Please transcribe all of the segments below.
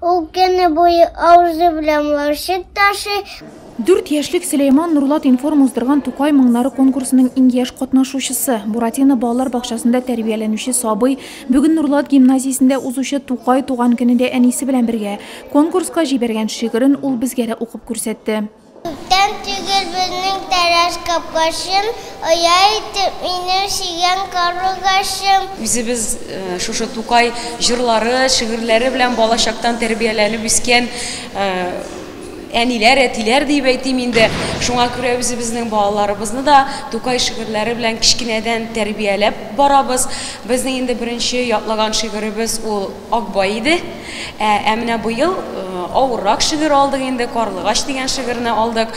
Ул көне буе авызы белән лашык ташый. 4 яшьлек Сөләйман Нурлат информ уздырган Тукай моңнары конкурсының иң яшь катнашучысы. Буратино балалар бакчасында тәрбияләнүче сабый Бүген Нурлат гимназиясендә узучы Тукай туган көнендә әнисе белән бергә конкурска җибәргән шигырен ул безгә укып күрсәтте. Күктән түгел тәрәз капкашын, ая итеп минем сөйгән каргашым. Үзебез шушы Тукай җырлары, шигырьләре белән балачактан тәрбияләнеп үскән әниләр, әтиләр дип әйтим инде. Шуңа күрә үзебезнең балаларыбызны да Тукай шигырьләре белән кичкенәдән тәрбияләп барабыз. Безнең инде беренче ятлаган шигыребез ул Акбай иде. Ә менә бу ел авыррак шигырь алдык инде, Карлыгач дигән шигырьне алдык.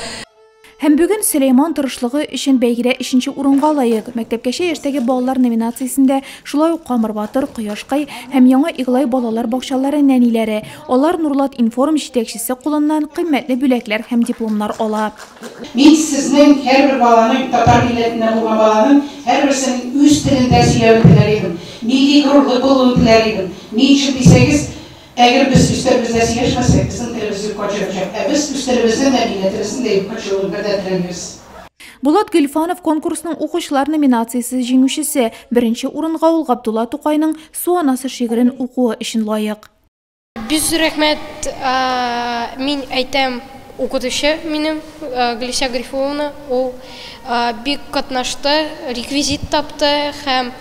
Һәм бүген Сөләйман тырышлыгы өчен бәйгедә 3нче урынга лаек. Мәктәпкәчә яшьтәге балалар номинациясендә шулай ук Камыр Батыр, Кояшкай һәм Яңа Иглай балалар бакчалары нәниләре. Алар Нурлат информ җитәкчесе кулыннан кыйммәтле бүләкләр һәм дипломнар ала. Мин сезнең һәрбер баланың, татар милләтеннән булган баланың һәрберсенең үз телендә сөйләвен теләр идем. Милли горурлык булуын теләр идем. Ни өчен дисәгез, әгәр без үстәбездә сөйләшмәсәк, безнең телебез юкка чыгачак. Ә без үстәбездә милләтебезнең дә юкка чыгуын теләмибез. Булат Гөлфанов конкурсның укучылар номинациясе җиңүчесе. Беренче урынга ул Габдулла Тукайның "Суанасы" шигырен укуы өчен лаек. Без рәхмәт, мин әйтәм, укытучы минем Глеся Грифовна, ул бик катнашты, реквизит тапты һәм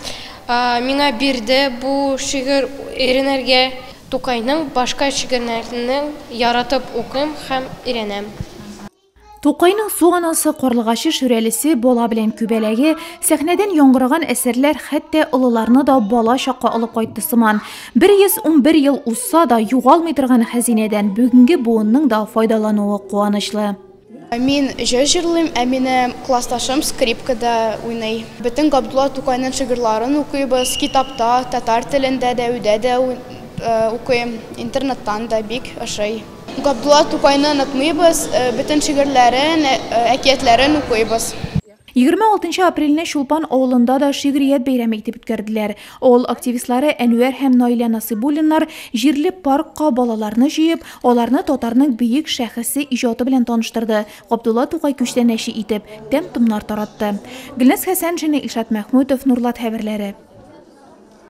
миңа бирде бу шигырь өйрәнергә. Тукайның башка шигырьләрен яратып укыйм һәм өйрәнәм. Тукайның "Суанасы", Карлыгачы шүрәлесе, бала белән күбәләге, сәхнәдән яңгыраган әсәрләр хәтта олыларны да бала чакка алып кайтты сыман. 111 ел узса да югалмый торган хәзинәдән бүгенге буынның да файдалануы куанычлы. Мин җырлыйм, ә минем классташым скрипкада уйный. Бөтен Габдулла Тукайның шигырьләрен укыйбыз, китапта, татар телендә дә, үдә дә укыйм, интернеттан да бик ошый. Габдулла Тукайны онытмыйбыз, бөтен шигырьләрен, әкиятләрен укыйбыз. 26 апрельне Шулпан авылында да шигърият бәйрәме итеп үткәрделәр. Авыл активистлары Әнвәр һәм Наилә Насыйбуллиннар җирле паркка балаларны җыеп, аларны татарның бөек шәхесе иҗаты белән таныштырды. Габдулла Тукай күчтәнәче итеп тәм-томнар таратты. Гөлназ Хәсән, Илшат Мәхмүтов, Нурлат хәбәрләре.